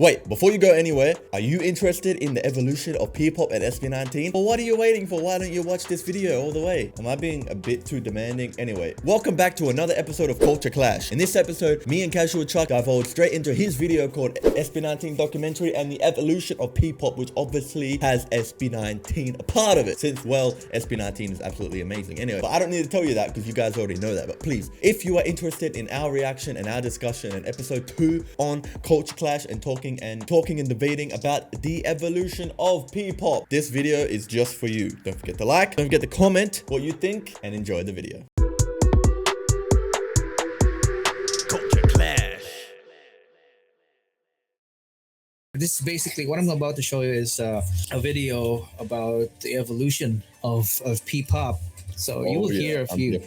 Wait, before you go anywhere, are you interested in the evolution of P-pop at SB19? Well, what are you waiting for? Why don't you watch this video all the way? Am I being a bit too demanding? Anyway, welcome back to another episode of Culture Clash. In this episode, me and cashualchuck divulge straight into his video called SB19 Documentary and the Evolution of P-pop, which obviously has SB19 a part of it, since, well, SB19 is absolutely amazing. Anyway, but I don't need to tell you that because you guys already know that. But please, if you are interested in our reaction and our discussion in episode 2 on Culture Clash and talking and debating about the evolution of P-pop, this video is just for you. Don't forget to like, don't forget to comment what you think, and enjoy the video. Culture Clash. This is basically what I'm about to show you is a video about the evolution of P-pop. So you will hear a few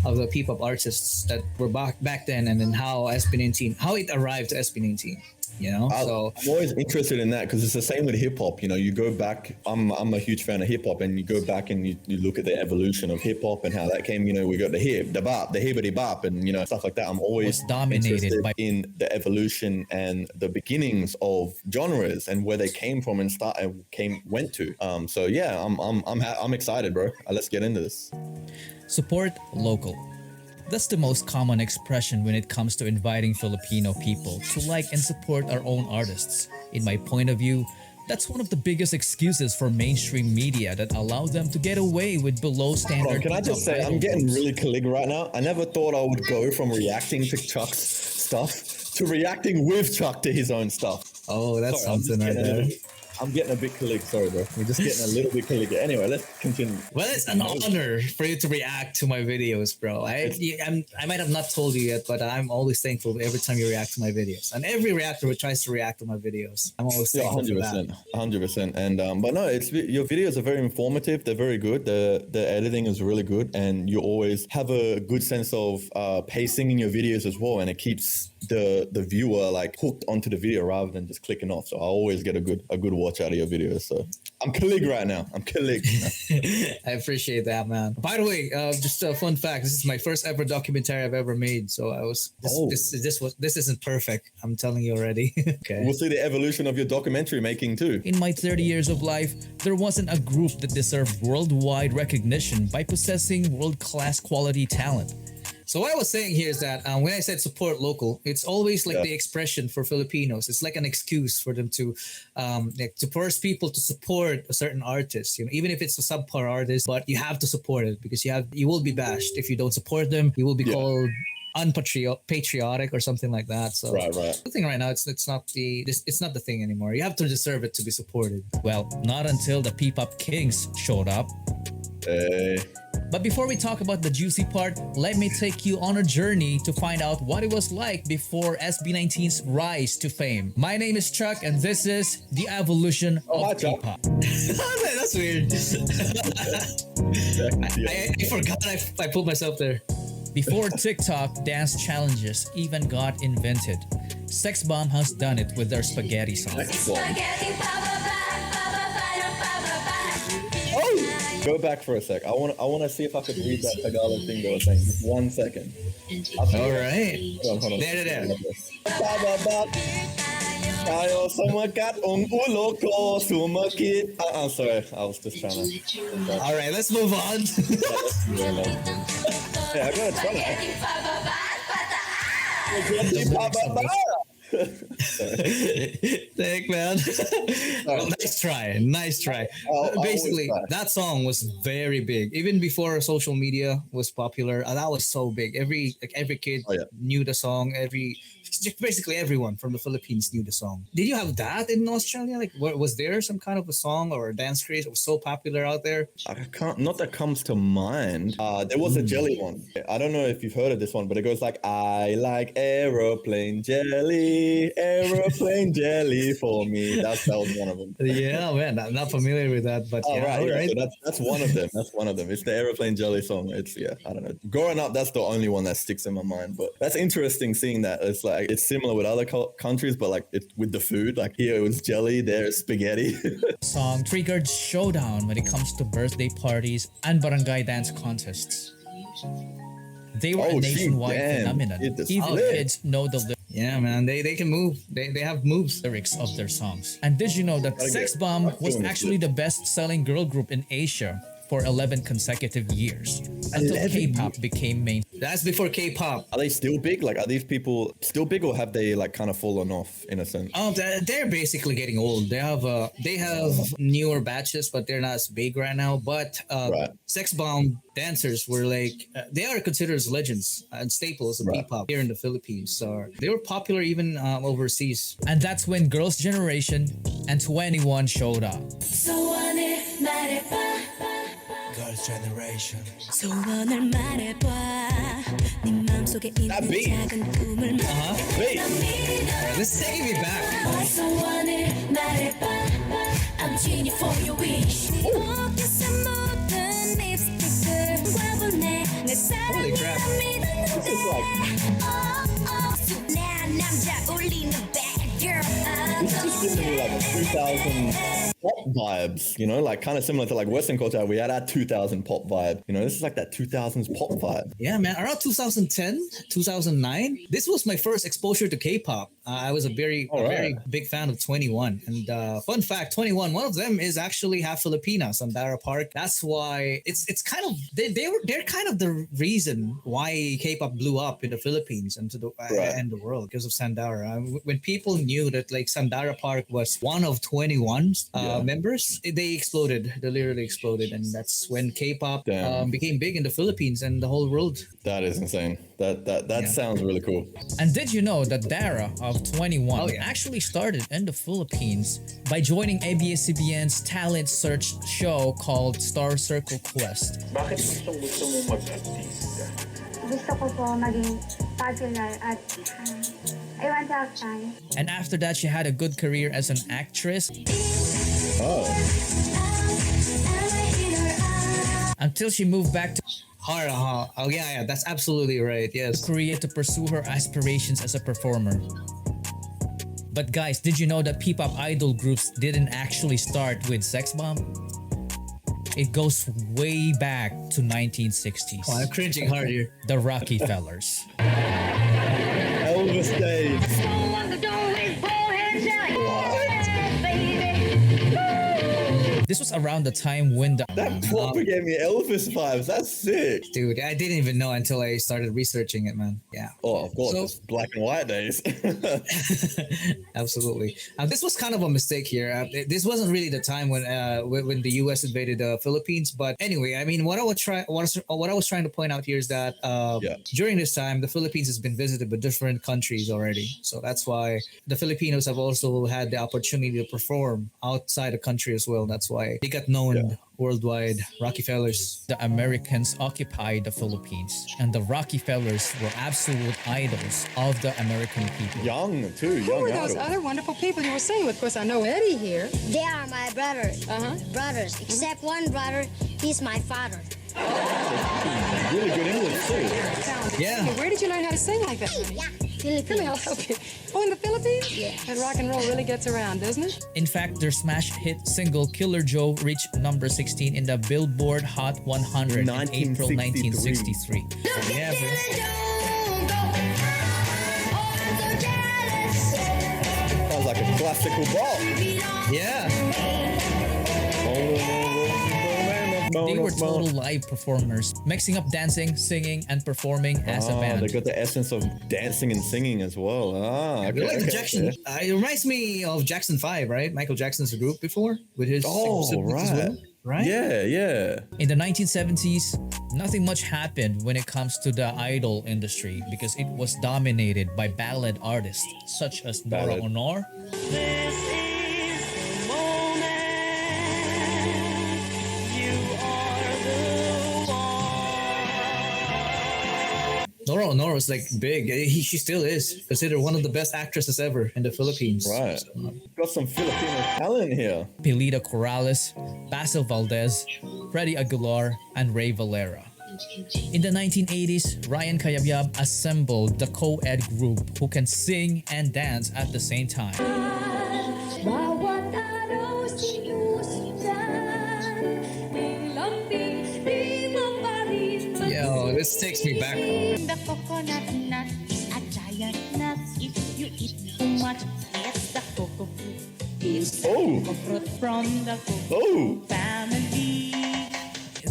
of the P-pop artists that were back then, and then how SB19, how it arrived to SB19. You know, so I'm always interested in that because it's the same with hip hop. You know, you go back. I'm a huge fan of hip hop, and you go back and you look at the evolution of hip hop and how that came. You know, we got the hip, the bop, the hibbity bop, and you know, stuff like that. I'm always dominated in the evolution and the beginnings of genres and where they came from and went to. So yeah, I'm excited, bro. Let's get into this. Support local. That's the most common expression when it comes to inviting Filipino people to like and support our own artists. In my point of view, that's one of the biggest excuses for mainstream media that allows them to get away with below standard. Can I just say, I'm getting really colleague right now. I never thought I would go from reacting to Chuck's stuff to reacting with Chuck to his own stuff. Oh, that's something right there. I'm getting a bit colleague, sorry bro. We're just getting a little bit colleague. Anyway, let's continue. Well, it's an honor for you to react to my videos, bro. I might have not told you yet, but I'm always thankful every time you react to my videos. And every reactor who tries to react to my videos, I'm always thankful for that. 100%. And but no, your videos are very informative. They're very good. The editing is really good, and you always have a good sense of pacing in your videos as well, and it keeps the viewer like hooked onto the video rather than just clicking off. So I always get a good watch out of your videos. So I'm colleague right now. I'm colleague. I appreciate that, man. By the way, just a fun fact: this is my first ever documentary I've ever made. So this isn't perfect. I'm telling you already. Okay. We'll see the evolution of your documentary making too. In my 30 years of life, there wasn't a group that deserved worldwide recognition by possessing world-class quality talent. So what I was saying here is that when I said support local, it's always like the expression for Filipinos. It's like an excuse for them to force people to support a certain artist. You know, even if it's a subpar artist, but you have to support it because you will be bashed if you don't support them. You will be called unpatriotic or something like that. So the thing right now, it's not the thing anymore. You have to deserve it to be supported. Well, not until the P-pop kings showed up. But before we talk about the juicy part, let me take you on a journey to find out what it was like before SB19's rise to fame. My name is Chuck, and this is the evolution of P-pop. That's weird. I forgot I put myself there. Before TikTok, dance challenges even got invented. Sexbomb has done it with their spaghetti song. Go back for a sec. I want to see if I could read that Tagalog thing they were saying. Just 1 second. All right. Hold on. There. Tayo sumakat ang ulo ko sumakit. Sorry, I was just trying to. All right, let's move on. Yeah, I gotta try. Thank man. Well, nice try. Basically, that song was very big even before social media was popular. That was so big. Every kid knew the song. Basically everyone from the Philippines knew the song. Did you have that in Australia? Like, was there some kind of a song or a dance craze that was so popular out there? Not that comes to mind. There was a jelly one. I don't know if you've heard of this one, but it goes like, I like aeroplane jelly for me. That was one of them. Yeah, man, I'm not familiar with that, but right. So that's one of them. That's one of them. It's the aeroplane jelly song. It's I don't know. Growing up, that's the only one that sticks in my mind. But that's interesting seeing that. It's like it's similar with other countries, but like it's with the food. Like here it was jelly, there it's spaghetti. Song triggered showdown when it comes to birthday parties and barangay dance contests. They were a nationwide phenomenon. Even kids know the lyrics. Yeah, man. They can move. They have moves. Lyrics of their songs. And did you know that Sex Bomb was actually the best-selling girl group in Asia for 11 consecutive years until 11 K-pop became main. That's before K-pop. Are they still big? Like, are these people still big, or have they like kind of fallen off in a sense? Oh, they're basically getting old. They have newer batches, but they're not as big right now. But Sex Bomb dancers were like they are considered as legends and staples of P-pop here in the Philippines. So they were popular even overseas. And that's when Girls' Generation and 21 showed up. Girls' Generation. That beat. Wait. This is taking me back. I'm genie for your wish. Holy crap. This is like this is giving me like 2000 pop vibes, you know, like kind of similar to like Western culture. We had our 2000 pop vibe, you know. This is like that 2000s pop vibe. Yeah, man. Around 2010, 2009, this was my first exposure to K-pop. I was a very big fan of 21. And fun fact, 21, one of them is actually half Filipina, Sandara Park. That's why it's kind of they're kind of the reason why K-pop blew up in the Philippines and to the and the world because of Sandara. When people knew that like Sandara Park was one of 21's members, they exploded. They literally exploded, and that's when K-pop became big in the Philippines and the whole world. That is insane. That sounds really cool. And did you know that Dara of 21 actually started in the Philippines by joining ABS-CBN's talent search show called Star Circle Quest? Bakit gusto mo mag-artista? Gusto ko po maging popular at I want to have fun. And after that, she had a good career as an actress. Until she moved back to Oh yeah, that's absolutely right. Yes. Korea to pursue her aspirations as a performer. But guys, did you know that P-pop idol groups didn't actually start with Sex Bomb? It goes way back to 1960s. Oh, I'm cringing hard here. The Rockefellers. Elvis days. This was around the time when the That proper gave me Elvis vibes. That's sick. Dude, I didn't even know until I started researching it, man. Yeah. Oh, of course. So- It's black and white days. Absolutely. This was kind of a mistake here. This wasn't really the time when the U.S. invaded the Philippines. But anyway, I mean, what I was trying to point out here is that during this time, the Philippines has been visited by different countries already. So that's why the Filipinos have also had the opportunity to perform outside the country as well. That's why they got known worldwide. Rockefellers. The Americans occupied the Philippines, and the Rockefellers were absolute idols of the American people. Young, too. Who Young are those adult. other wonderful people you were singing with? Of course, I know Eddie here. They are my brothers. Brothers. Except one brother, he's my father. Really good English, too. Yeah. Hey, where did you learn how to sing like that? Yeah. Really, I'll help you. Oh, in the Philippines? Yeah. That rock and roll really gets around, doesn't it? In fact, their smash hit single Killer Joe reached number 16 in the Billboard Hot 100 in April 1963. Yeah, bro. Sounds like a classical bop. Yeah. They were total live performers, mixing up dancing, singing, and performing as a band. They got the essence of dancing and singing as well. I Okay, like the okay, Jackson. okay. It reminds me of Jackson 5, right? Michael Jackson's group before with his siblings as well, right? Yeah. In the 1970s, nothing much happened when it comes to the idol industry because it was dominated by ballad artists such as Nora Ballad. Honor, Nora was like big. She still is considered one of the best actresses ever in the Philippines. Right. So, Got some Filipino talent here. Pilita Corrales, Basil Valdez, Freddie Aguilar, and Ray Valera. In the 1980s, Ryan Cayabyab assembled the co-ed group who can sing and dance at the same time. yo, this takes me back. The coconut nut, a giant nut. much. Yes, the cocoa fruit is Oh. cocoa fruit from the cocoa Oh. family.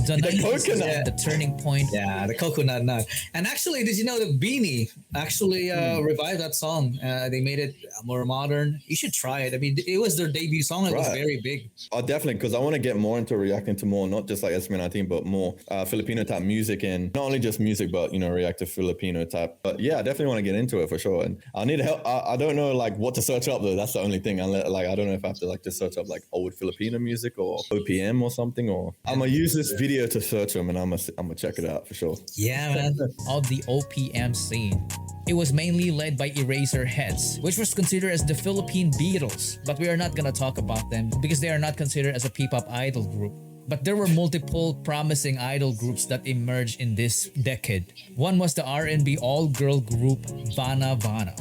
The 90s was coconut. the turning point. Yeah, the coconut nut. And actually, did you know that Beanie actually revived that song? They made it more modern. You should try it. I mean, it was their debut song. It was Right. very big. Oh, definitely, because I want to get more into reacting to more, not just like SB19, but more Filipino type music, and not only just music, but react to Filipino type. But yeah, I definitely want to get into it for sure. And I need help. I don't know like what to search up though. That's the only thing. Unless, like I don't know if I have to like just search up like old Filipino music or OPM or something. Or I'm gonna use this video to search them, and I'm gonna check it out for sure. Yeah, man. Of the OPM scene. It was mainly led by Eraserheads, which was considered as the Philippine Beatles, but we are not gonna talk about them because they are not considered as a P-pop idol group. But there were multiple promising idol groups that emerged in this decade. One was the R&B all-girl group Vana Vana.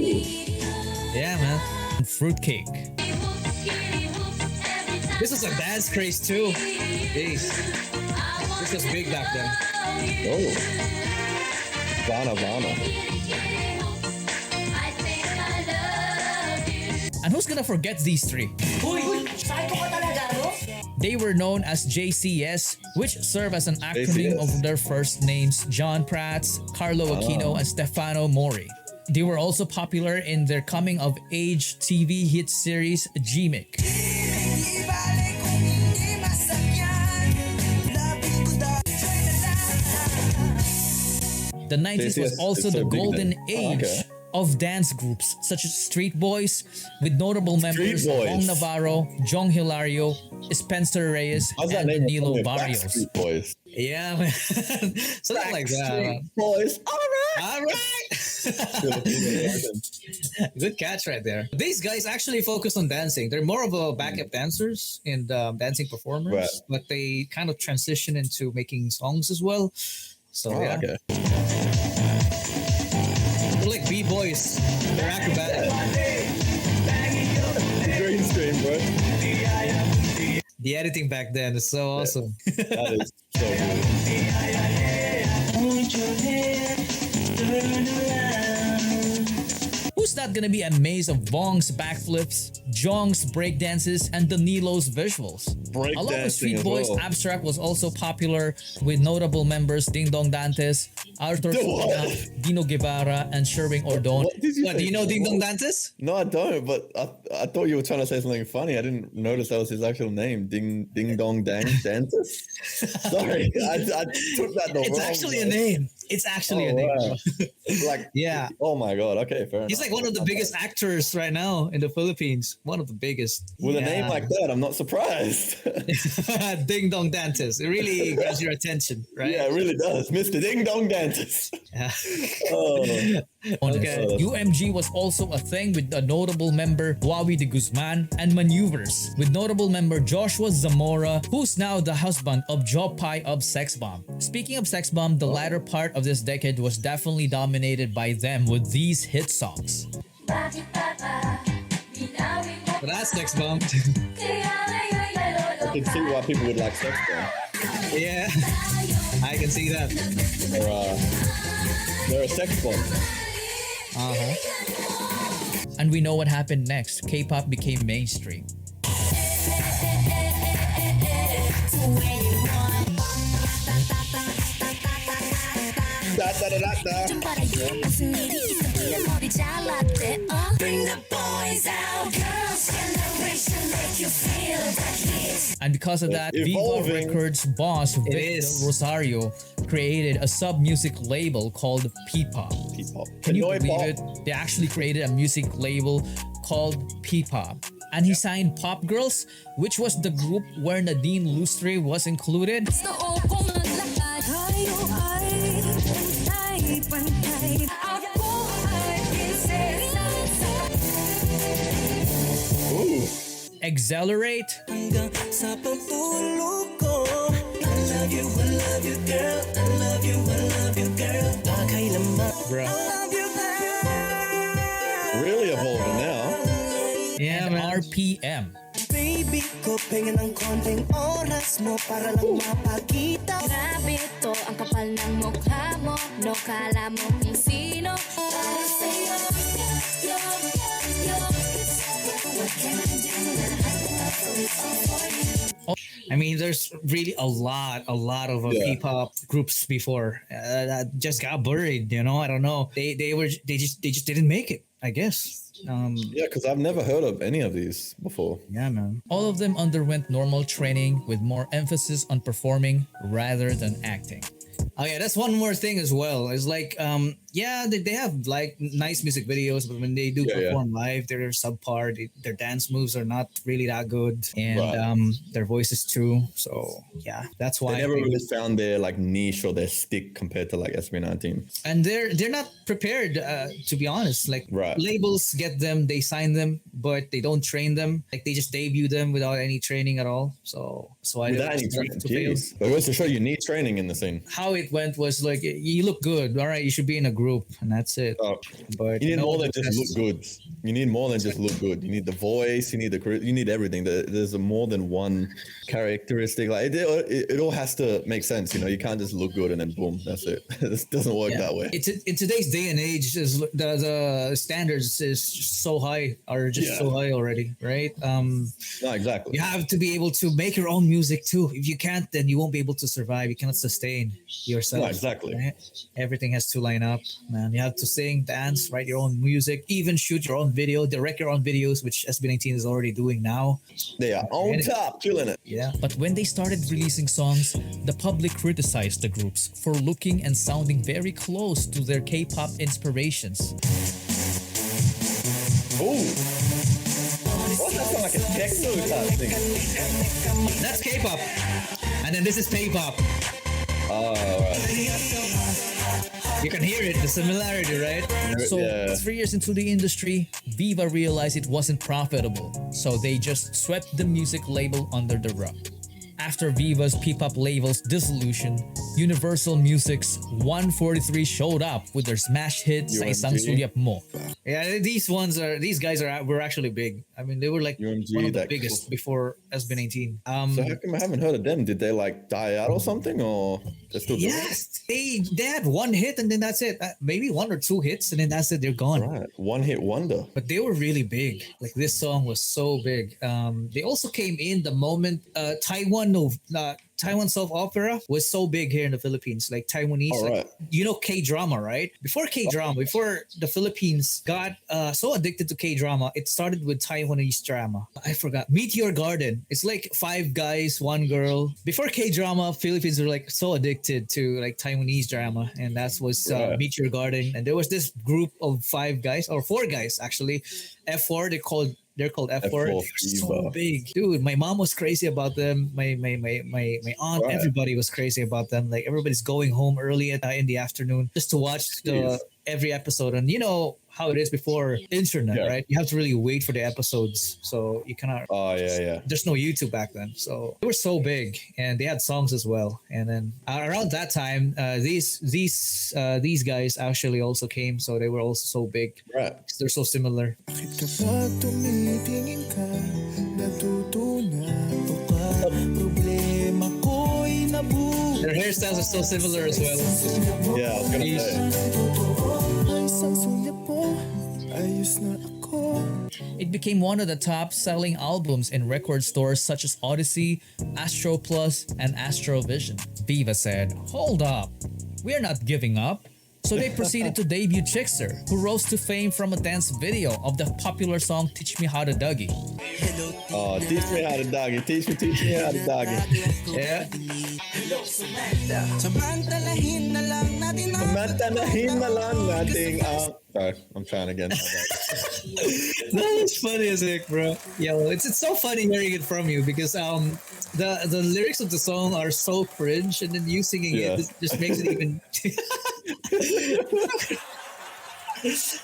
Yeah, man. Fruitcake. This was a dance craze too. Jeez. This was big back then. Oh, Vana Vana. And who's gonna forget these three? They were known as JCS, which serve as an acronym JCS. of their first names, John Prats, Carlo Aquino, and Stefano Mori. They were also popular in their coming-of-age TV hit series, Gmic. The 90s was JCS also is so the big golden then. age Okay. of dance groups such as Street Boys, with notable members Boys. Bong Navarro, Jong Hilario, Spencer Reyes, How's that and name? Danilo Barrios. Backstreet Boys. Yeah, man. Something like that. Backstreet Boys. All right. All right. Good catch right there. These guys actually focus on dancing. They're more of a backup dancers and dancing performers, Right. but they kind of transition into making songs as well. So Oh, yeah, okay. they're like B-boys. They're acrobatic. Green screen, bro. The editing back then is so awesome. That is so Who's not gonna be amazed of Bong's backflips, Jong's breakdances, and Danilo's visuals? Break Along with dancing Street as Boys, well. Abstract was also popular with notable members Ding Dong Dantes, Arthur The what? Sona, Dino Guevara, and Sherwing Ordon. What did you What, say? do you know Ding Dong Dantes? No, I don't. But I thought you were trying to say something funny. I didn't notice that was his actual name. Ding Dong Dang Dances. Sorry, I took that the It's wrong actually a way. name. It's actually a name. Wow. Like, Yeah. Oh my god. Okay, fair He's enough. like one of the biggest actors right now in the Philippines. One of the biggest. With a name Yeah. like that, I'm not surprised. Ding Dong Dantes. It really grabs your attention, right? Yeah, it really does, Mr. Ding Dong Dances. Yeah. Oh, Okay. UMG was also a thing with a notable member Wawi de Guzman and Maneuvers, with notable member Joshua Zamora, who's now the husband of JPOP of Sexbomb. Speaking of Sexbomb, the latter part of this decade was definitely dominated by them with these hit songs. But that's next bomb. I can see why people would like Sex Bomb. Yeah. I can see that. They're a sex bomb. And we know what happened next. K-pop became mainstream. Da, da, da, da, da. And because of that, Viva Evolving. Records boss Vic is. Del Rosario created a sub-music label called P-pop. P-pop. Can you Pinoy believe pop. it? They actually created a music label called P-pop. And he signed Pop Girls, which was the group where Nadine Lustre was included. Ooh. Accelerate, Bro. Really evolving now. Yeah, and man. RPM. Baby ko, pengen ng konting oras mo para lang mapakita. Grabe to, ang kapal ng mukha mo, no kala mo kung sino. Para sa'yo, yo, yo, what can I do? It's all for you. I mean, there's really a lot of P-pop groups before that just got buried. You know, I don't know. They just didn't make it, I guess. Yeah, because I've never heard of any of these before. Yeah, man. All of them underwent normal training with more emphasis on performing rather than acting. Oh yeah, that's one more thing as well. It's like, they have like nice music videos, but when they do perform live, they're subpar. Their dance moves are not really that good, and their voices too. So yeah, that's why they never really found their like niche or their stick compared to like SB19. And they're not prepared, to be honest. Like labels get them, they sign them, but they don't train them. Like they just debut them without any training at all. So I without any training, jeez. But it goes to show you need training in the scene. How it went was like, you look good, all right, you should be in a group, and that's it. But you need more than just look good. You need more than just look good. You need the voice, you need everything. There's more than one characteristic. Like it all has to make sense. You know, you can't just look good and then boom, that's it. It doesn't work that way. In today's day and age, the standards is so high, so high already, right? No, exactly. You have to be able to make your own music too. If you can't, then you won't be able to survive. You cannot sustain yourself. No, exactly. Right? Everything has to line up, man. You have to sing, dance, write your own music, even shoot your own video, direct your own videos, which SB19 is already doing now. They are on top, killing it. Yeah. But when they started releasing songs, the public criticized the groups for looking and sounding very close to their K-pop inspirations. Ooh. What's that sound like a techno type thing? That's K-pop. And then this is P-pop. Oh, right. You can hear it, the similarity, right? So 3 years into the industry, Viva realized it wasn't profitable, so they just swept the music label under the rug. After Viva's P-pop label's dissolution, Universal Music's 143 showed up with their smash hit Sa Isang Sulyap Mo. Yeah, these guys were actually big. I mean, they were like one of the biggest before SB19. So how come I haven't heard of them? Did they like die out or something, or they're still doing it? They had one hit and then that's it. Maybe one or two hits and then that's it. They're gone. Right, one hit wonder. But they were really big. Like this song was so big. They also came in the moment Taiwan soap opera was so big here in the Philippines, like Taiwanese. Like, you know K-drama, right? Before K-drama, before the Philippines got so addicted to K-drama, it started with Taiwanese drama. I forgot. Meteor Garden. It's like 5 guys, 1 girl. Before K-drama, Philippines were like so addicted to like Taiwanese drama, and that was Meteor Garden. And there was this group of 5 guys, or 4 guys actually. F4, they're called F4. They're so big, dude. My mom was crazy about them. My aunt, everybody was crazy about them. Like everybody's going home early in the afternoon just to watch every episode. And you know how it is before internet, right? You have to really wait for the episodes, so you cannot. There's no YouTube back then, so they were so big, and they had songs as well. And then around that time, these guys actually also came, so they were also so big. Right. They're so similar. Their hairstyles are so similar as well. Yeah, I was gonna say. It became one of the top selling albums in record stores such as Odyssey, Astro Plus, and Astrovision. Viva said, "Hold up, we're not giving up." So they proceeded to debut Chickster, who rose to fame from a dance video of the popular song Teach Me How to Dougie. Oh, teach me how to doggy. Teach me how to doggy. Yeah. Samantalahin na lang nating sorry, I'm trying again. That was funny as heck, bro. Yeah, well, it's so funny hearing it from you because the lyrics of the song are so cringe, and then you singing it just makes it even.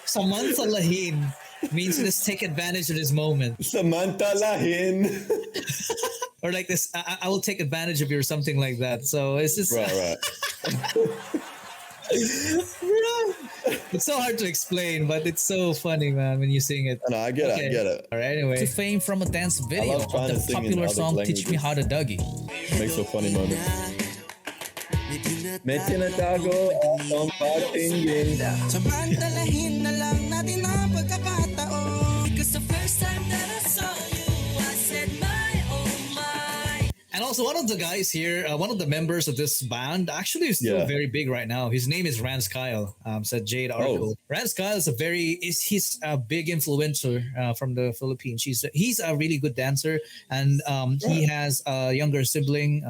Samantalahin means let's take advantage of this moment. Samantalahin. Or like this, I will take advantage of you or something like that. So it's just right. It's so hard to explain, but it's so funny, man, when you sing it. No, I get it. All right, anyway. To fame from a dance video of the popular song Teach Me How to Dougie. Makes a funny moment. May tinatago ang patingin. Samantalahin na lang natin ang pagkakataon. Because the first time that I saw you, I said my oh my. And also one of the guys here, one of the members of this band, actually is still very big right now. His name is Rance Kyle. Said Jade Arco. Rance Kyle is he's a big influencer from the Philippines. He's a really good dancer, and he has a younger sibling.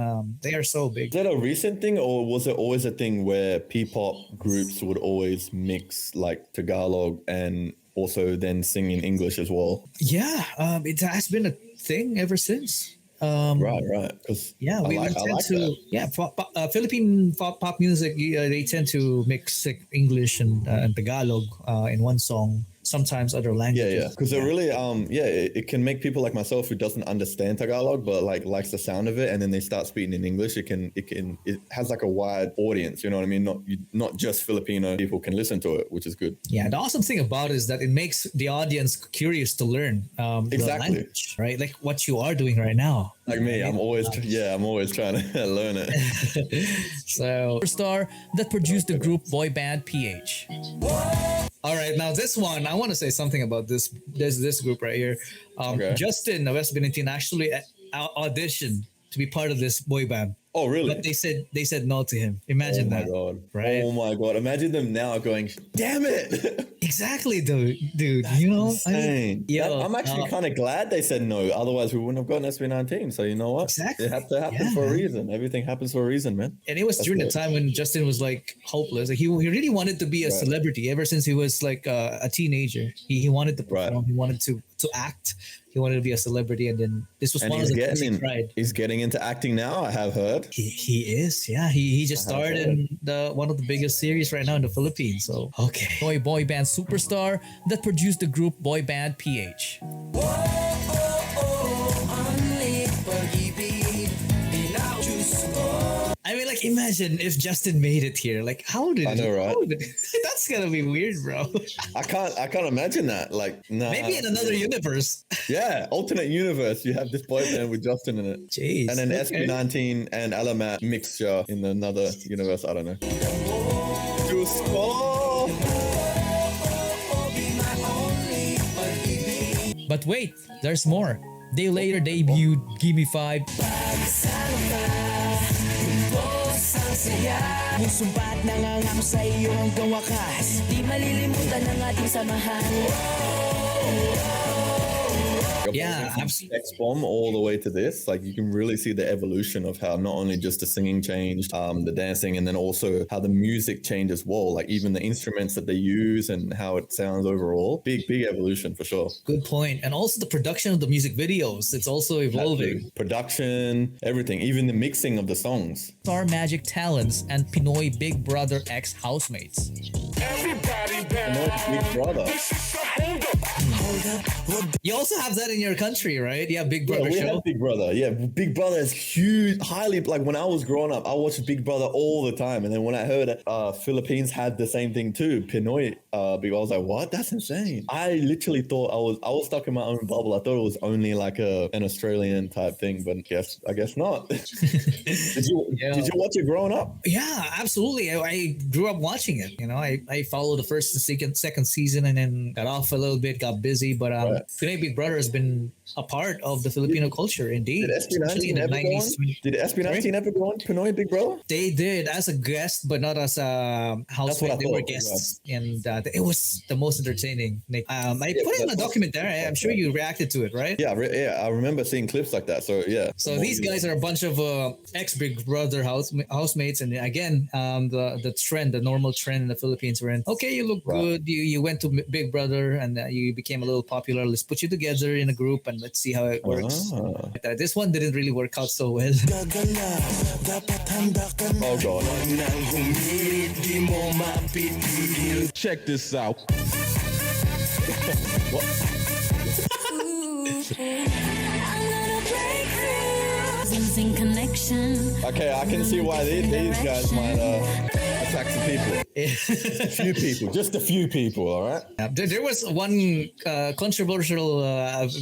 They are so big. Is that a recent thing, or was it always a thing where P-pop groups would always mix like Tagalog and also then sing in English as well? Yeah, it has been a thing ever since. Right. Because Philippine pop music, they tend to mix English and Tagalog in one song. Sometimes other languages. Because it really, it can make people like myself who doesn't understand Tagalog but like likes the sound of it, and then they start speaking in English. It has like a wide audience. You know what I mean? Not just Filipino people can listen to it, which is good. Yeah, the awesome thing about it is that it makes the audience curious to learn the language, right? Like what you are doing right now. Like me, I'm always trying to learn it. So, superstar that produced the group boy band PH. All right, now this one, I want to say something about this. There's this group right here. Justin of SB19 actually auditioned to be part of this boy band. Oh, really? But they said no to him. Imagine that. Oh, my God. Right? Oh, my God. Imagine them now going, damn it. Exactly, dude. That's you know? insane. I'm actually kind of glad they said no. Otherwise, we wouldn't have gotten SB19. So, you know what? Exactly. It had to happen for a reason. Everything happens for a reason, man. And it was during the time when Justin was like hopeless. Like, he really wanted to be a celebrity ever since he was like a teenager. He wanted to perform. He wanted to act. He wanted to be a celebrity, and then this was one of the things he tried. He's getting into acting now, I have heard. He is, yeah. He just starred in one of the biggest series right now in the Philippines. So Boy band superstar that produced the group boy band PH. I mean, like, imagine if Justin made it here. Like, how did I know, right? That's gonna be weird, bro. I can't imagine that. Like, maybe in another universe. Yeah, alternate universe. You have this boy band with Justin in it. Jeez. And then SB19 and Alamat mixture in another universe. I don't know. But wait, there's more. They later debuted Gimme 5. Sumpat nangangako sa iyo hanggang wakas. Di malilimutan ang ating samahan. Yeah, Sexbomb all the way to this. Like, you can really see the evolution of how not only just the singing changed, the dancing, and then also how the music changed as well. Like, even the instruments that they use and how it sounds overall. Big evolution for sure. Good point. And also the production of the music videos. It's also evolving. Production, everything, even the mixing of the songs. Star Magic Talents and Pinoy Big Brother X housemates. Pinoy Big Brother. You also have that in your country, right? Yeah, Big Brother we show. Have Big Brother. Yeah, Big Brother is huge. Highly, like, when I was growing up, I watched Big Brother all the time. And then when I heard Philippines had the same thing too, Pinoy, I was like, what? That's insane. I literally thought I was stuck in my own bubble. I thought it was only like an Australian type thing, but I guess not. Did you watch it growing up? Yeah, absolutely. I grew up watching it. You know, I followed the first and second season, and then got off a little bit, got busy. But Pinoy Big Brother has been a part of the Filipino culture, indeed. Did SB19 ever go on? Did SB19 ever go on Pinoy Big Brother? They did as a guest, but not as a housemate. They were guests, and it was the most entertaining. I put it in a documentary. I'm sure you reacted to it, right? Yeah, I remember seeing clips like that. So yeah. So these guys are a bunch of ex Big Brother housemates, and again, the normal trend in the Philippines were in. Okay, you look good. You went to Big Brother, and you became a little popular. Let's put you together in a group and let's see how it works. This one didn't really work out so well. Oh God. Check this out. Connection. Okay, I can see why these guys might attract some people. A few people, just a few people, all right? There was one controversial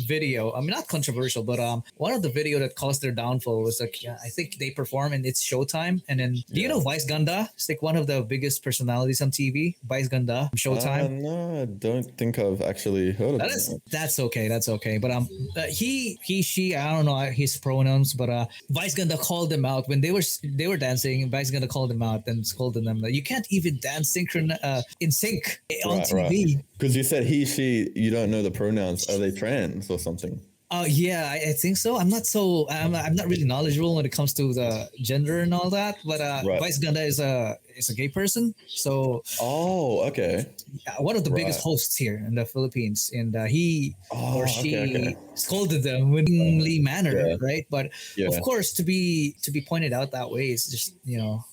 video. I mean, not controversial, but one of the video that caused their downfall was like, I think they perform and it's showtime. And then, do you know Vice Ganda? It's like one of the biggest personalities on TV. Vice Ganda, Showtime. No, I don't think I've actually heard of that. That's okay. That's okay. But he, she, I don't know his pronouns, but Vice Ganda called them out when they were dancing. Vice Ganda called them out and scolded them like, you can't even dance in sync on TV. Because you said he, she, you don't know the pronouns. Are they trans or something? Yeah, I think so. I'm not really knowledgeable when it comes to the gender and all that. But Vice Ganda is a gay person. So okay. One of the biggest hosts here in the Philippines, and he or she scolded them in a friendly manner, right? But of course, to be pointed out that way is just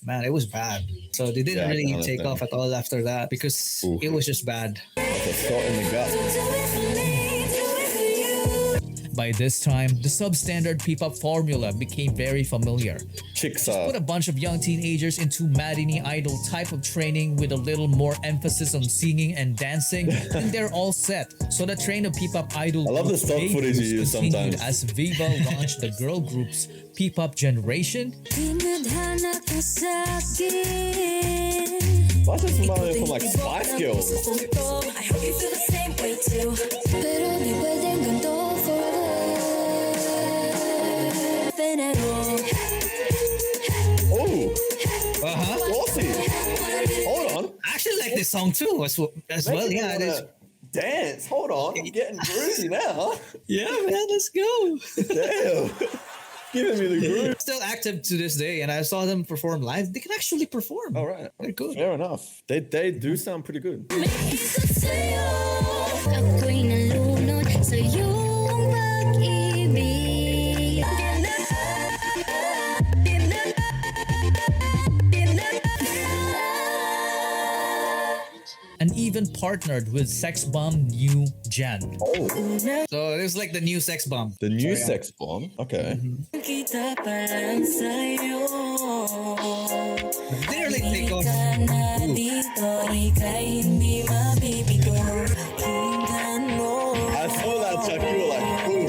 man, it was bad. So they didn't really take off at all after that because it was just bad. Like a shot in the gut. By this time, the substandard P-pop formula became very familiar. Chicks Just put a bunch of young teenagers into matinee idol type of training with a little more emphasis on singing and dancing, and they're all set. So the train of P-pop idol I love the stock footage you use sometimes. As Viva launched the girl group's P-pop generation. Why does this remind me from like Spice Girls? I hope you feel the same way too. Oh, saucy. Hold on. I actually like this song too as well. Yeah, it is. Dance. Hold on. I'm getting groovy now. Yeah, man, let's go. Damn. Giving me the groove. Still active to this day, and I saw them perform live. They can actually perform. All right. They're good. Fair enough. They do sound pretty good. And even partnered with sexbomb New Gen. Oh. So it was like the new sex bomb. The new sex bomb? Okay. They really take on. I saw that, Chuck. You were like, ooh.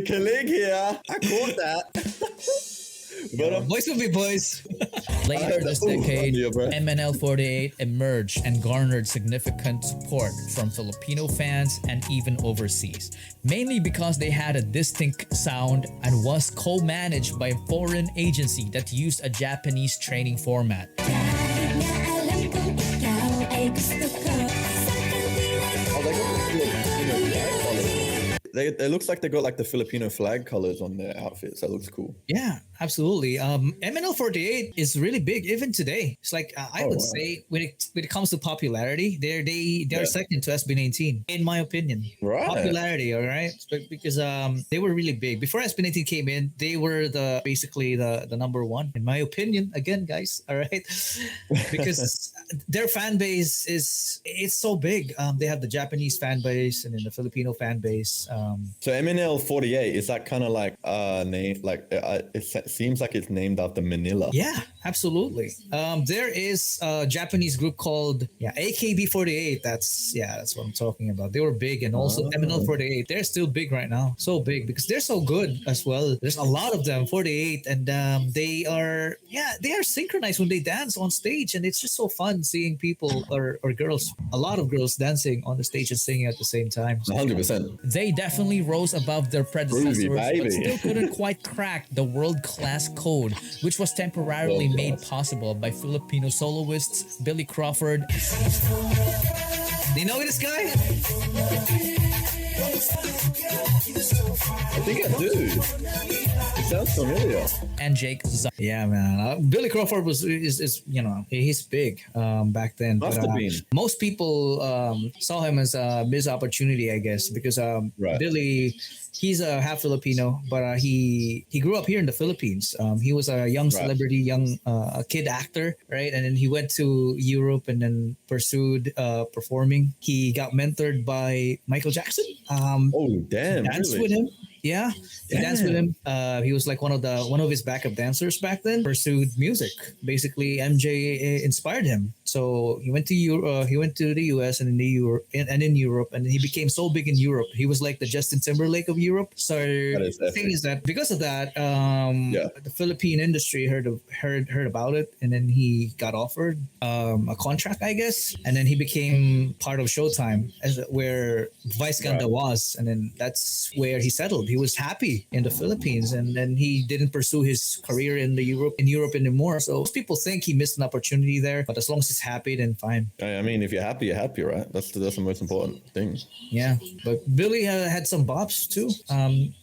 Killing here. I caught that. But boys will be boys. Later this decade, MNL48 emerged and garnered significant support from Filipino fans and even overseas, mainly because they had a distinct sound and was co-managed by a foreign agency that used a Japanese training format. It looks like they got like the Filipino flag colors on their outfits. That looks cool. Yeah, absolutely. MNL48 is really big even today. It's like I would say when it comes to popularity, they're second to SB19 in my opinion. Right. Popularity, all right, because they were really big before SB19 came in. They were basically the number one in my opinion. Again, guys, all right, because their fan base it's so big. They have the Japanese fan base and then the Filipino fan base. So MNL48, is that kind of like name, like it seems like it's named after Manila. Yeah, absolutely. There is a Japanese group called AKB48. That's what I'm talking about. They were big, and also MNL48. They're still big right now. So big because they're so good as well. There's a lot of them, 48, and they are synchronized when they dance on stage, and it's just so fun seeing people or girls, a lot of girls dancing on the stage and singing at the same time. 100%. They definitely rose above their predecessors, Groovy, but still couldn't quite crack the world-class code, which was temporarily made possible by Filipino soloists Billy Crawford. Do you know this guy? I think I do. It sounds familiar. And Jake Z. Yeah, man. Billy Crawford is he's big back then. Must have been. Most people saw him as a missed opportunity, I guess, because Billy, he's a half Filipino, but he grew up here in the Philippines. He was a young celebrity, young kid actor, right? And then he went to Europe and then pursued performing. He got mentored by Michael Jackson. Oh, damn. Danced really? with him. Yeah, he danced with him. He was like one of his backup dancers back then. Pursued music. Basically, MJ inspired him. So he went to he went to the US and in Europe, and he became so big in Europe. He was like the Justin Timberlake of Europe. So the thing is that because of that, the Philippine industry heard about it, and then he got offered a contract, I guess, and then he became part of Showtime, where Vice Ganda was, and then that's where he settled. He was happy in the Philippines, and then he didn't pursue his career in Europe anymore. So most people think he missed an opportunity there, but as long as he's happy, then fine. I mean, if you're happy, you're happy, right? That's the most important thing. Yeah, but Billy had some bops too.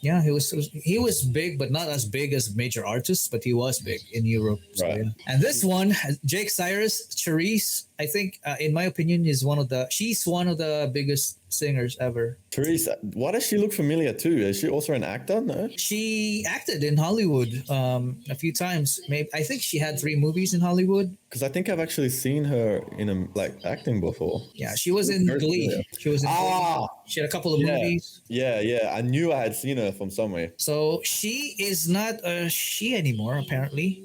Yeah, he was big, but not as big as major artists, but he was big in Europe. So, right. Yeah. And this one, Jake Cyrus, Charisse, I think, in my opinion, she's one of the biggest singers ever. Teresa, why does she look familiar too? Is she also an actor? No, she acted in Hollywood a few times. Maybe I think she had 3 movies in Hollywood. Because I think I've actually seen her in acting before. Yeah, she was in Glee. She was in Glee. She had a couple of movies. Yeah. I knew I had seen her from somewhere. So she is not a she anymore, apparently.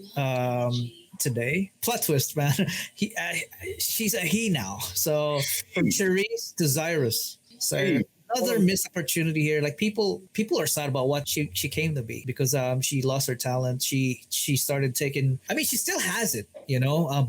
Today, plot twist, man. She's a he now. So from Charisse to Cyrus. So another missed opportunity here. Like people are sad about what she came to be, because she lost her talent. She started taking. I mean, she still has it,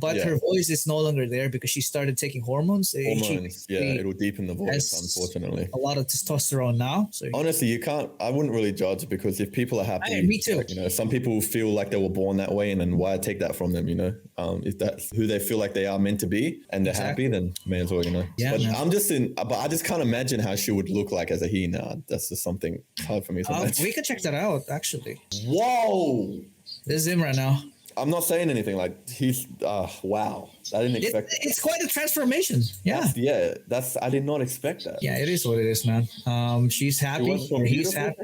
but her voice is no longer there because she started taking hormones. It'll deepen the voice, unfortunately. A lot of testosterone now. So honestly, I wouldn't really judge, because if people are happy, me too. Like, some people feel like they were born that way, and then why take that from them? If that's who they feel like they are meant to be, and they're happy, then may as well, Yeah, but man. But I just can't imagine how she would look like as a he now. That's just something hard for me to imagine. We could check that out, actually. Whoa! This is him right now. I'm not saying anything. Like, he's wow. I didn't expect that. It's quite a transformation. Yeah. I did not expect that. Yeah, it is what it is, man. She's happy. He's happy.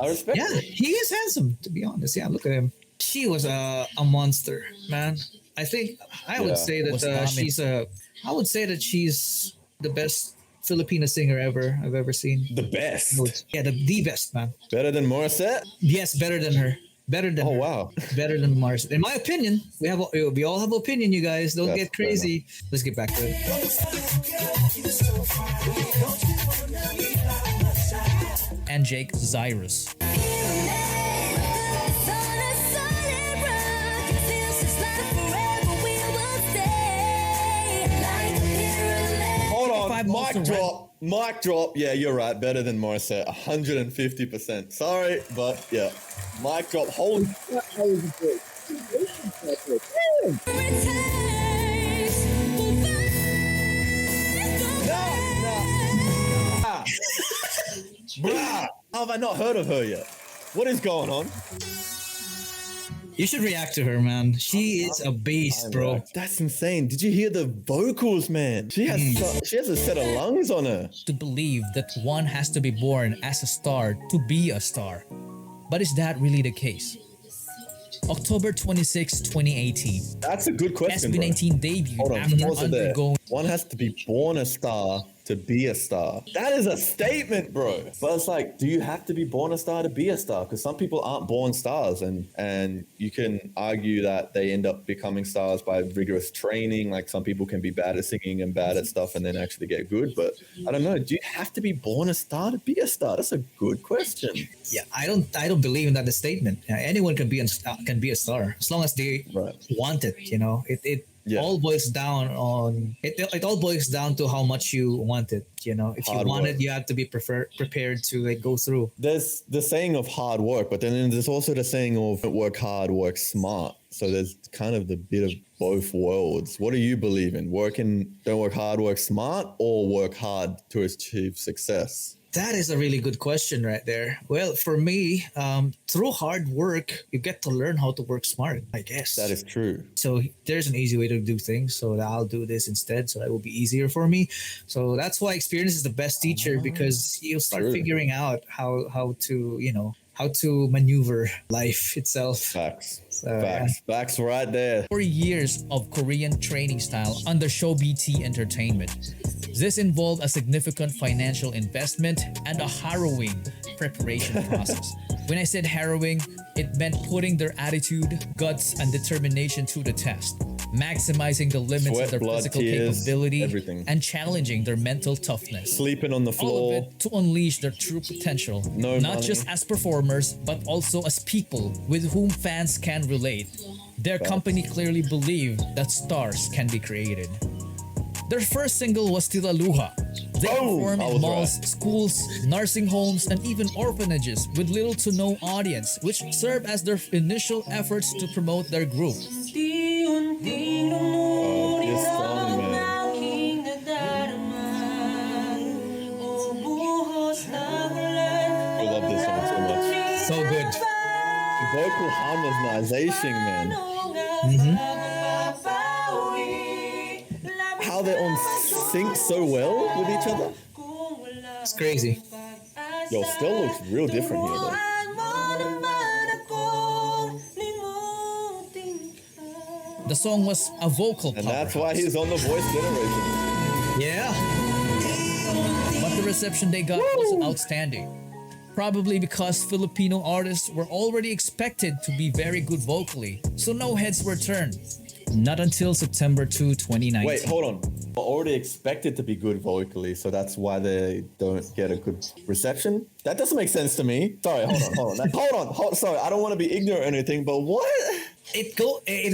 I respect it. He is handsome, to be honest. Yeah, look at him. She was a monster, man. I think I would say that I would say that she's the best Filipino singer I've ever seen. The best? Yeah, the best, man. Better than Morissette? Yes, better than her. Better than her. Wow. Better than Morissette. In my opinion, we all have opinion, you guys. Don't get crazy. Let's get back to it. And Jake Cyrus. Mic drop. Yeah, you're right. Better than Morissette. 150%. Sorry, but yeah. Mic drop. Holy crap. Bruh, how have I not heard of her yet? What is going on? You should react to her, man. She is a beast, bro. That's insane. Did you hear the vocals, man? She has a set of lungs on her. To believe that one has to be born as a star to be a star. But is that really the case? October 26, 2018. That's a good question, SB19 debuted after undergoing... One has to be born a star to be a star. That is a statement, bro. But it's like, do you have to be born a star to be a star? Because some people aren't born stars, and you can argue that they end up becoming stars by rigorous training. Like, some people can be bad at singing and bad at stuff and then actually get good. But I don't know. Do you have to be born a star to be a star? That's a good question. Yeah, I don't believe in that statement. Anyone can be a star as long as they want it. It all boils down on it all boils down to how much you want it. If you want it, you have to be prepared to go through. There's the saying of hard work, but then there's also the saying of work hard, work smart. So there's kind of the bit of both worlds. What do you believe in? Don't work hard, work smart, or work hard to achieve success? That is a really good question right there. Well, for me, through hard work, you get to learn how to work smart, I guess. That is true. So there's an easy way to do things. So I'll do this instead. So that will be easier for me. So that's why experience is the best teacher, because you'll start figuring out how to, how to maneuver life itself. Facts. So, Facts right there. 4 years of Korean training style under SUBCRIBERS Entertainment. This involved a significant financial investment and a harrowing preparation process. When I said harrowing, it meant putting their attitude, guts, and determination to the test, maximizing the limits Sweat, of their blood, physical tears, capability, everything. and challenging their mental toughness. Sleeping on the All floor. of it to unleash their true potential, No not money. just as performers, but also as people with whom fans can relate. Their company clearly believed that stars can be created. Their first single was Tila Luha. They performed I in was malls, right. schools, nursing homes, and even orphanages with little to no audience, which served as their initial efforts to promote their group. This song, man. I love this song so much. So good. Vocal harmonization, man. How they're on sync so well with each other. It's crazy. Yo, still looks real different here, though. The song was a vocal And that's why powerhouse, he's on the Voice generation. Yeah. but the reception they got was outstanding. Probably because Filipino artists were already expected to be very good vocally, so no heads were turned. Not until September 2, 2019. Wait, hold on. Already expected to be good vocally, so that's why they don't get a good reception? That doesn't make sense to me. Sorry, hold on. Sorry, I don't want to be ignorant or anything, but what? It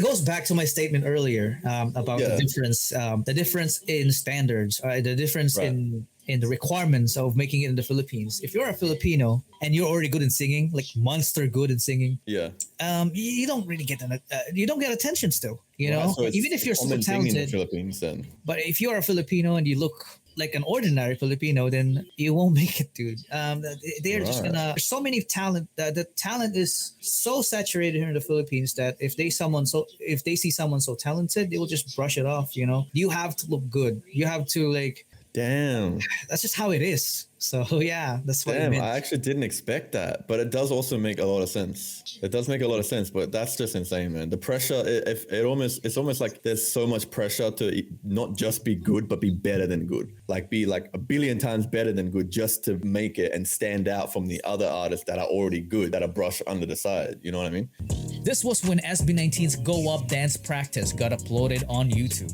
goes back to my statement earlier about Yeah. the difference in standards, the difference Right. in the requirements of making it in the Philippines. If you're a Filipino and you're already good in singing, like monster good in singing, Yeah. you don't really get you don't get attention still. You know, Right, so it's even if you're super common thing in the talented. Philippines then. But if you're a Filipino and you look like an ordinary Filipino, then you won't make it, dude. They're just Right. gonna. There's so many talent. The talent is so saturated here in the Philippines that if they see someone so talented, they will just brush it off. You know, you have to look good. You have to like. Damn. That's just how it is. So yeah, that's what it Damn, meant. I actually didn't expect that, but it does also make a lot of sense. It does make a lot of sense, but that's just insane, man. The pressure, it's almost like there's so much pressure to not just be good, but be better than good. Like be like a billion times better than good just to make it and stand out from the other artists that are already good, that are brushed under the side. You know what I mean? This was when SB19's Go Up dance practice got uploaded on YouTube.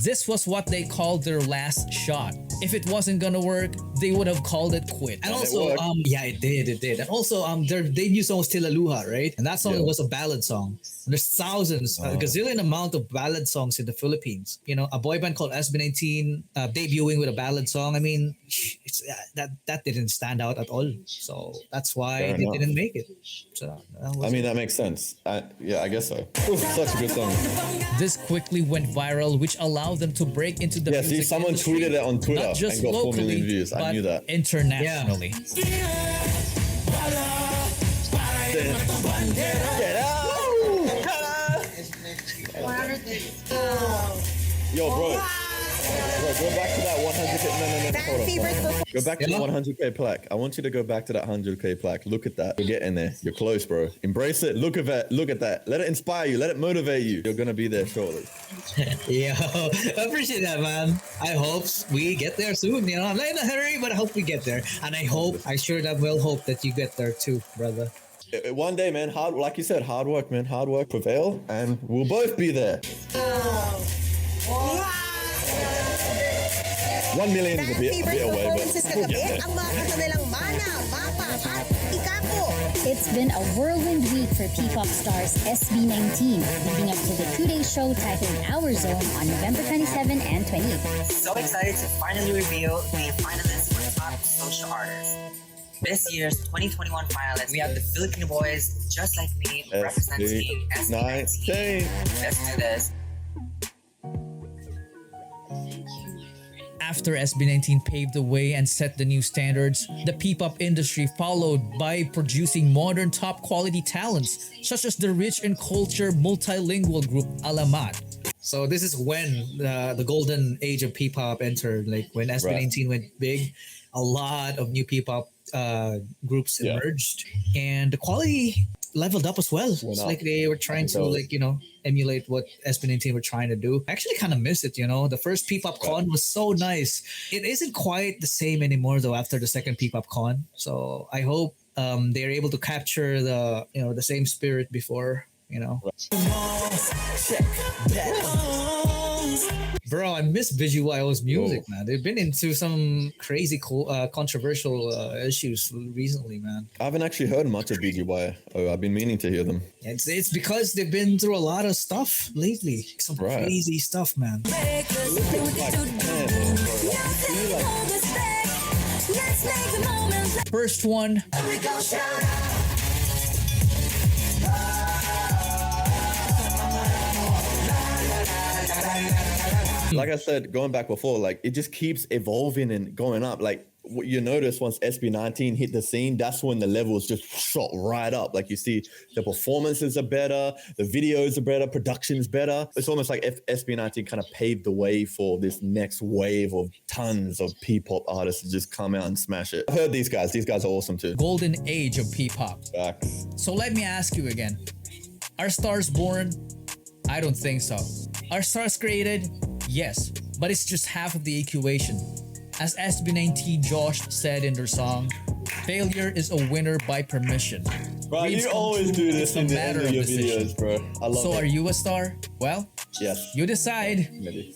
This was what they called their last shot. If it wasn't gonna work, they would have called it quit. And it also, worked. it did. And also, their debut song was Tila Luha, right? And that song Yeah. was a ballad song. And there's thousands, a gazillion amount of ballad songs in the Philippines. You know, a boy band called SB19 debuting with a ballad song. I mean, it's that didn't stand out at all. So that's why Fair they enough. didn't make it. So I mean, that makes sense. Yeah, I guess so. Oof, such a good song. This quickly went viral, which allowed them to break into the Yeah, see, music someone industry, tweeted it on Twitter not just and got 4 locally, million views. I but knew that. internationally. Get out! Yo, bro. Bro, go back to that 100K. No. Hold on. Go back to the 100K plaque. I want you to go back to that 100K plaque. Look at that. You're getting there. You're close, bro. Embrace it. Look at that. Look at that. Let it inspire you. Let it motivate you. You're gonna be there shortly. Yeah, I appreciate that, man. I hope we get there soon. You know, I'm not in a hurry, but I hope we get there. And I sure that will hope that you get there too, brother. One day, man. Like you said, hard work, man. Hard work prevail, and we'll both be there. 1 million is a bit away, but we'll get there. It's been a whirlwind week for P-pop stars SB19, leading up to the two-day show titled Our Zone on November 27 and 28. So excited to finally reveal the finalists for Top Social Artists. This year's 2021 finalists, we have the Filipino boys, just like me, representing SB19. Let's do this. After SB19 paved the way and set the new standards, the P-pop industry followed by producing modern top quality talents such as the rich in culture multilingual group Alamat. So this is when the golden age of P-pop entered. Like when SB19 went big, a lot of new P-pop groups emerged, and the quality leveled up as well. It's like they were trying to emulate what SB19 were trying to do. I actually kind of miss it, The first P-pop con was so nice. It isn't quite the same anymore though after the second P-pop con. So I hope they're able to capture the same spirit before, Bro, I miss Visual's music, man. They've been into some crazy controversial issues recently, man. I haven't actually heard much of BGY. Oh, I've been meaning to hear them. It's because they've been through a lot of stuff lately. Some crazy stuff, man. First one. Like I said, going back before, like it just keeps evolving and going up. Like what you notice once SB19 hit the scene, that's when the levels just shot right up. Like you see the performances are better, the videos are better, production's better. It's almost like SB19 kind of paved the way for this next wave of tons of P-pop artists to just come out and smash it. I've heard these guys. These guys are awesome too. Golden age of P-pop. Facts. So let me ask you again. Are stars born? I don't think so. Are stars created? Yes, but it's just half of the equation. As SB19 Josh said in their song, failure is a winner by permission. Bro, you always do this in the end of your videos, bro. I love it. So are you a star? Well, yes. You decide.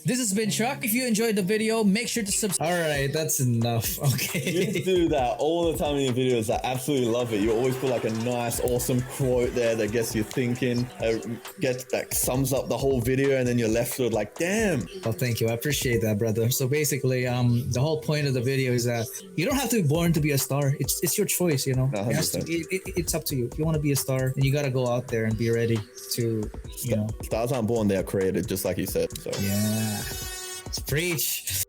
This has been Chuck. If you enjoyed the video, make sure to subscribe. All right, that's enough. Okay. You do that all the time in your videos. I absolutely love it. You always put like a nice, awesome quote there that gets you thinking, that sums up the whole video, and then you're left with like, damn. Well, thank you. I appreciate that, brother. So basically, the whole point of the video is that you don't have to be born to be a star. It's your choice, It's up to you. If you want to be a star, then you got to go out there and be ready to, Stars aren't born, they are created, just like you said. So. Yeah. Preach.